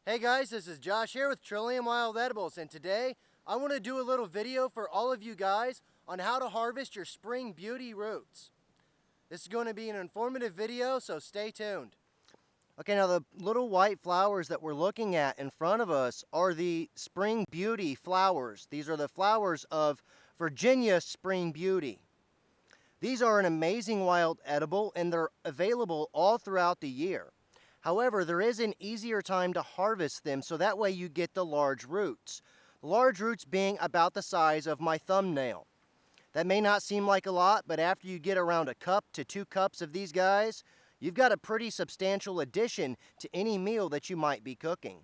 Hey guys, this is Josh here with Trillium Wild Edibles, and today I want to do a little video for all of you guys on how to harvest your spring beauty roots. This is going to be an informative video, so stay tuned. Okay, now the little white flowers that we're looking at in front of us are the spring beauty flowers. These are the flowers of Virginia spring beauty. These are an amazing wild edible, and they're available all throughout the year. However, there is an easier time to harvest them, so that way you get the large roots. Large roots being about the size of my thumbnail. That may not seem like a lot, but after you get around a cup to 2 cups of these guys, you've got a pretty substantial addition to any meal that you might be cooking.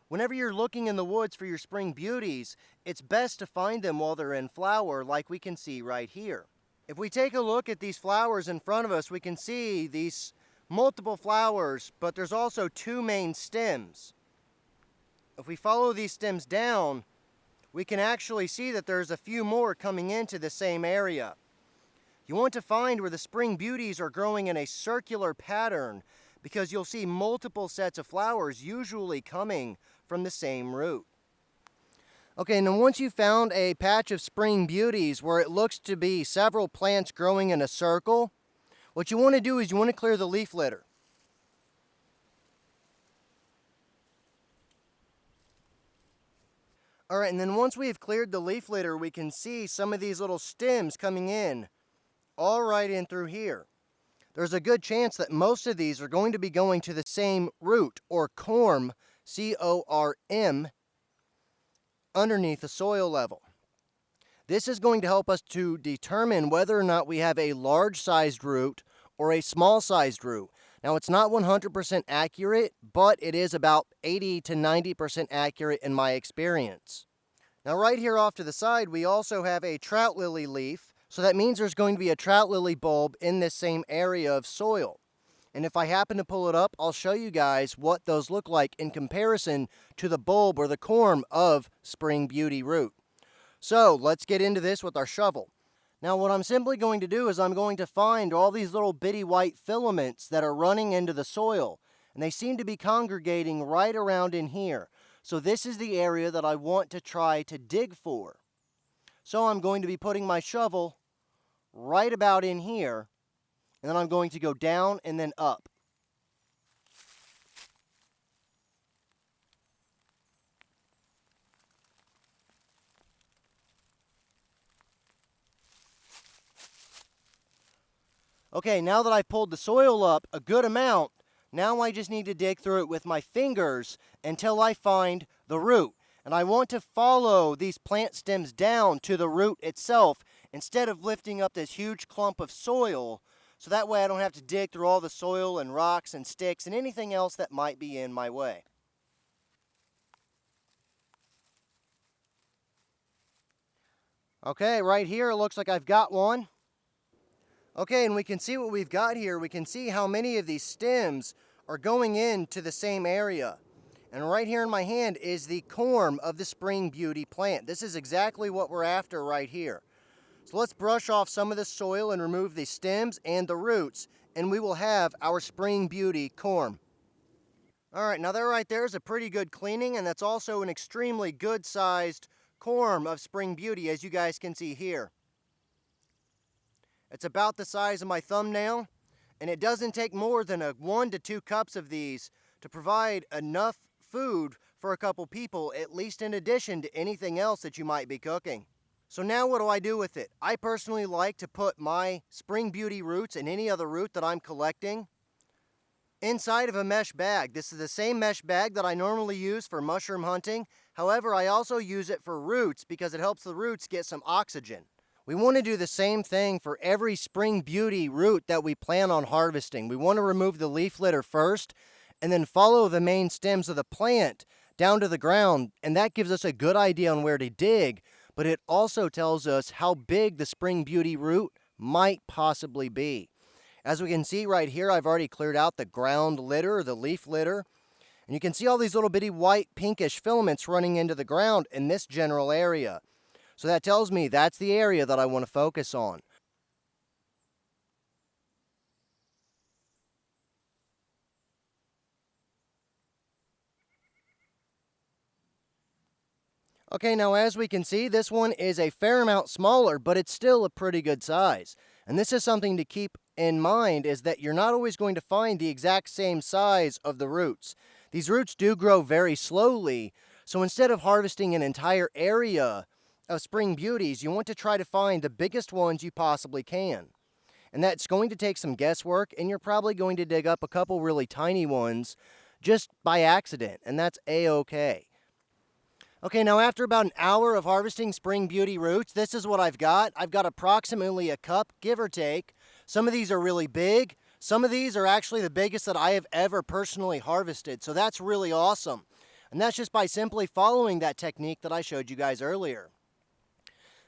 Whenever you're looking in the woods for your spring beauties, it's best to find them while they're in flower, like we can see right here. If we take a look at these flowers in front of us, we can see these multiple flowers, but there's also 2 main stems. If we follow these stems down, we can actually see that there's a few more coming into the same area. You want to find where the spring beauties are growing in a circular pattern, because you'll see multiple sets of flowers usually coming from the same root. Okay, now once you've found a patch of spring beauties where it looks to be several plants growing in a circle, what you want to do is you want to clear the leaf litter. Alright, and then once we've cleared the leaf litter, we can see some of these little stems coming in, all right in through here. There's a good chance that most of these are going to be going to the same root, or corm, C-O-R-M, underneath the soil level. This is going to help us to determine whether or not we have a large-sized root or a small-sized root. Now, it's not 100% accurate, but it is about 80 to 90% accurate in my experience. Now, right here off to the side, we also have a trout lily leaf, so that means there's going to be a trout lily bulb in this same area of soil. And if I happen to pull it up, I'll show you guys what those look like in comparison to the bulb or the corm of spring beauty root. So let's get into this with our shovel. Now what I'm simply going to do is I'm going to find all these little bitty white filaments that are running into the soil, and they seem to be congregating right around in here. So this is the area that I want to try to dig for. So I'm going to be putting my shovel right about in here, and then I'm going to go down and then up. Okay, now that I've pulled the soil up a good amount, now I just need to dig through it with my fingers until I find the root. And I want to follow these plant stems down to the root itself instead of lifting up this huge clump of soil, so that way I don't have to dig through all the soil and rocks and sticks and anything else that might be in my way. Okay, right here it looks like I've got one. Okay, and we can see what we've got here. We can see how many of these stems are going into the same area. And right here in my hand is the corm of the spring beauty plant. This is exactly what we're after right here. So let's brush off some of the soil and remove the stems and the roots, and we will have our spring beauty corm. Alright, now that right there is a pretty good cleaning, and that's also an extremely good sized corm of spring beauty, as you guys can see here. It's about the size of my thumbnail, and it doesn't take more than 1 to 2 cups of these to provide enough food for a couple people, at least in addition to anything else that you might be cooking. So now what do I do with it? I personally like to put my spring beauty roots and any other root that I'm collecting inside of a mesh bag. This is the same mesh bag that I normally use for mushroom hunting. However, I also use it for roots because it helps the roots get some oxygen. We want to do the same thing for every spring beauty root that we plan on harvesting. We want to remove the leaf litter first and then follow the main stems of the plant down to the ground, and that gives us a good idea on where to dig, but it also tells us how big the spring beauty root might possibly be. As we can see right here, I've already cleared out the ground litter, the leaf litter, and you can see all these little bitty white pinkish filaments running into the ground in this general area. So that tells me that's the area that I want to focus on. Okay, now as we can see, this one is a fair amount smaller, but it's still a pretty good size. And this is something to keep in mind, is that you're not always going to find the exact same size of the roots. These roots do grow very slowly, so instead of harvesting an entire area of spring beauties, you want to try to find the biggest ones you possibly can. And that's going to take some guesswork, and you're probably going to dig up a couple really tiny ones just by accident, and that's a-okay. Okay, now after about an hour of harvesting spring beauty roots, this is what I've got. I've got approximately a cup, give or take. Some of these are really big. Some of these are actually the biggest that I have ever personally harvested, so that's really awesome. And that's just by simply following that technique that I showed you guys earlier.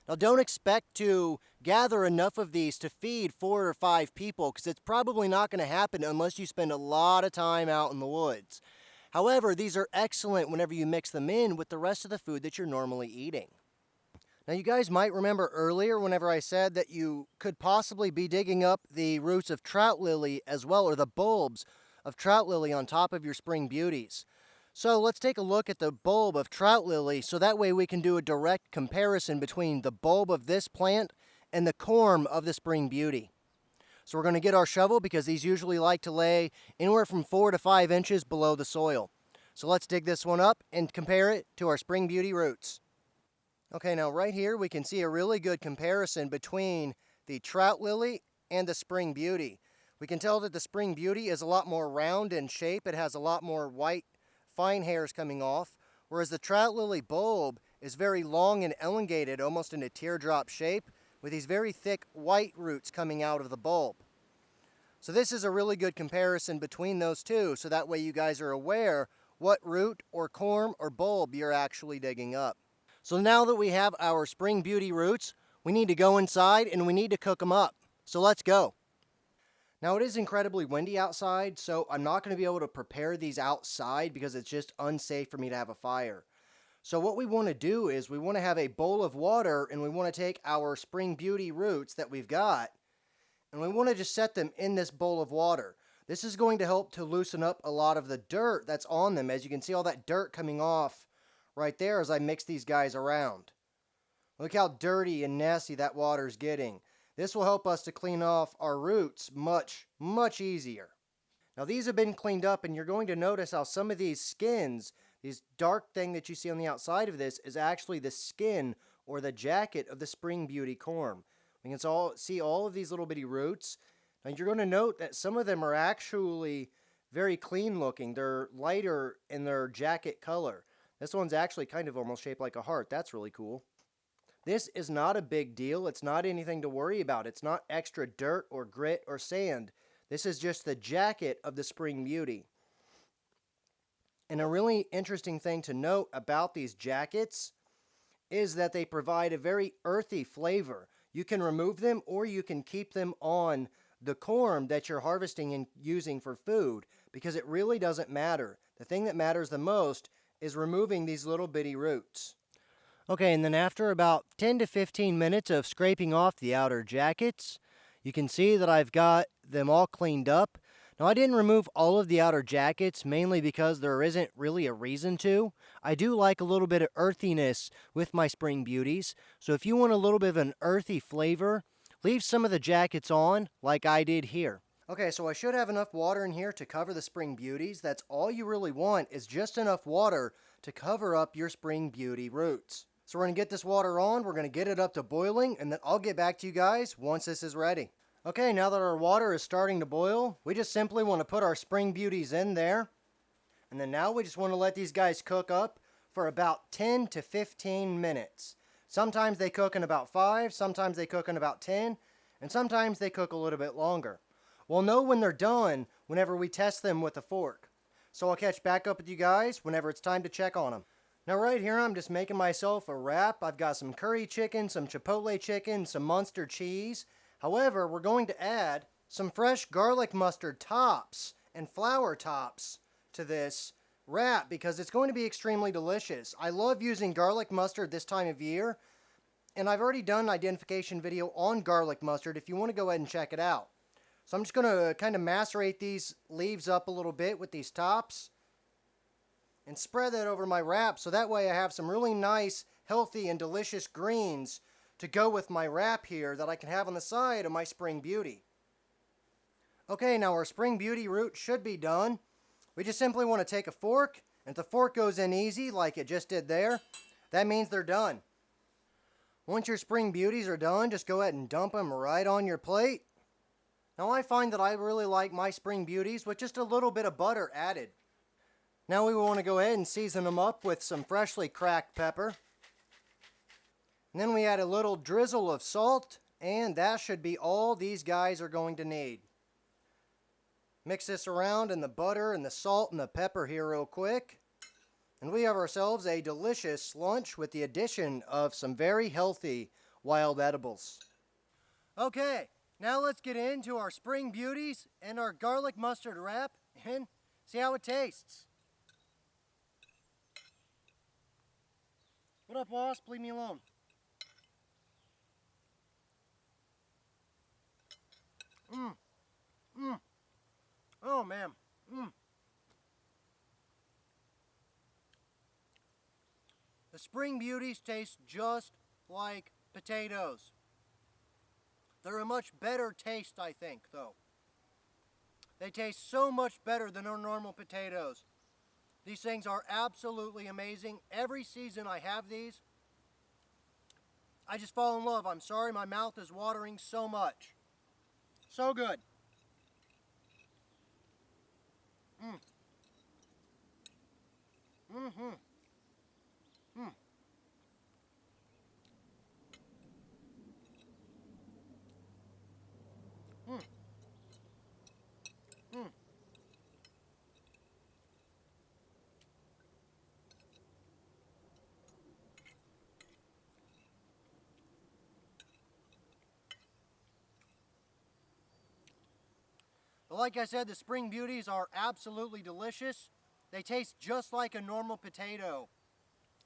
Now don't expect to gather enough of these to feed 4 or 5 people, because it's probably not going to happen unless you spend a lot of time out in the woods. However, these are excellent whenever you mix them in with the rest of the food that you're normally eating. Now you guys might remember earlier whenever I said that you could possibly be digging up the roots of trout lily as well, or the bulbs of trout lily on top of your spring beauties. So let's take a look at the bulb of trout lily, so that way we can do a direct comparison between the bulb of this plant and the corm of the spring beauty. So we're going to get our shovel, because these usually like to lay anywhere from 4 to 5 inches below the soil. So let's dig this one up and compare it to our spring beauty roots. Okay, now right here we can see a really good comparison between the trout lily and the spring beauty. We can tell that the spring beauty is a lot more round in shape. It has a lot more white fine hairs coming off, whereas the trout lily bulb is very long and elongated, almost in a teardrop shape, with these very thick white roots coming out of the bulb. So this is a really good comparison between those two, so that way you guys are aware what root or corm or bulb you're actually digging up. So now that we have our spring beauty roots, we need to go inside and we need to cook them up. So let's go. Now it is incredibly windy outside, so I'm not going to be able to prepare these outside because it's just unsafe for me to have a fire. So what we want to do is we want to have a bowl of water, and we want to take our spring beauty roots that we've got, and we want to just set them in this bowl of water. This is going to help to loosen up a lot of the dirt that's on them. As you can see, all that dirt coming off right there as I mix these guys around. Look how dirty and nasty that water's getting. This will help us to clean off our roots much, much easier. Now these have been cleaned up, and you're going to notice how some of these skins, this dark thing that you see on the outside of this, is actually the skin or the jacket of the spring beauty corm. We can see all of these little bitty roots. And you're going to note that some of them are actually very clean looking. They're lighter in their jacket color. This one's actually kind of almost shaped like a heart. That's really cool. This is not a big deal. It's not anything to worry about. It's not extra dirt or grit or sand. This is just the jacket of the spring beauty. And a really interesting thing to note about these jackets is that they provide a very earthy flavor. You can remove them, or you can keep them on the corm that you're harvesting and using for food, because it really doesn't matter. The thing that matters the most is removing these little bitty roots. Okay, and then after about 10 to 15 minutes of scraping off the outer jackets, you can see that I've got them all cleaned up. Now, I didn't remove all of the outer jackets, mainly because there isn't really a reason to. I do like a little bit of earthiness with my spring beauties, so if you want a little bit of an earthy flavor, leave some of the jackets on, like I did here. Okay, so I should have enough water in here to cover the spring beauties. That's all you really want, is just enough water to cover up your spring beauty roots. So we're going to get this water on, we're going to get it up to boiling, and then I'll get back to you guys once this is ready. Okay, now that our water is starting to boil, we just simply want to put our spring beauties in there. And then now we just want to let these guys cook up for about 10 to 15 minutes. Sometimes they cook in about 5, sometimes they cook in about 10, and sometimes they cook a little bit longer. We'll know when they're done whenever we test them with a fork. So I'll catch back up with you guys whenever it's time to check on them. Now right here I'm just making myself a wrap. I've got some curry chicken, some chipotle chicken, some Munster cheese. However, we're going to add some fresh garlic mustard tops and flour tops to this wrap because it's going to be extremely delicious. I love using garlic mustard this time of year, and I've already done an identification video on garlic mustard if you want to go ahead and check it out. So I'm just going to kind of macerate these leaves up a little bit with these tops and spread that over my wrap, so that way I have some really nice healthy and delicious greens to go with my wrap here that I can have on the side of my Spring Beauty. Okay, now our Spring Beauty root should be done. We just simply want to take a fork, and if the fork goes in easy like it just did there, that means they're done. Once your Spring Beauties are done, just go ahead and dump them right on your plate. Now I find that I really like my Spring Beauties with just a little bit of butter added. Now we want to go ahead and season them up with some freshly cracked pepper. And then we add a little drizzle of salt, and that should be all these guys are going to need. Mix this around in the butter and the salt and the pepper here real quick. And we have ourselves a delicious lunch with the addition of some very healthy wild edibles. Okay, now let's get into our Spring Beauties and our garlic mustard wrap and see how it tastes. What up, Wasp? Leave me alone. Oh, man. The Spring Beauties taste just like potatoes. They're a much better taste, I think, though. They taste so much better than our normal potatoes. These things are absolutely amazing. Every season I have these, I just fall in love. I'm sorry, my mouth is watering so much. So good. But like I said, the Spring Beauties are absolutely delicious. They taste just like a normal potato.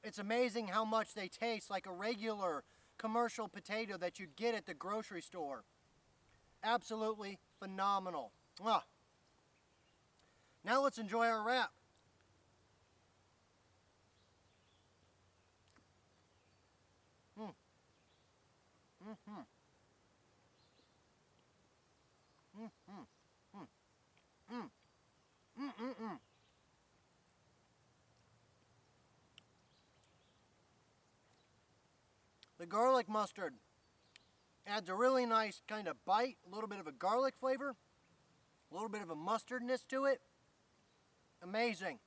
It's amazing how much they taste like a regular commercial potato that you'd get at the grocery store. Absolutely phenomenal. Now let's enjoy our wrap. The garlic mustard adds a really nice kind of bite, a little bit of a garlic flavor, a little bit of a mustardness to it. Amazing.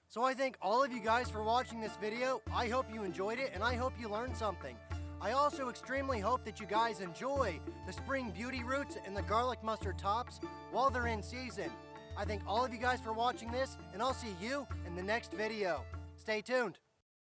So I thank all of you guys for watching this video. I hope you enjoyed it and I hope you learned something. I also extremely hope that you guys enjoy the Spring Beauty roots and the garlic mustard tops while they're in season. I thank all of you guys for watching this, and I'll see you in the next video. Stay tuned.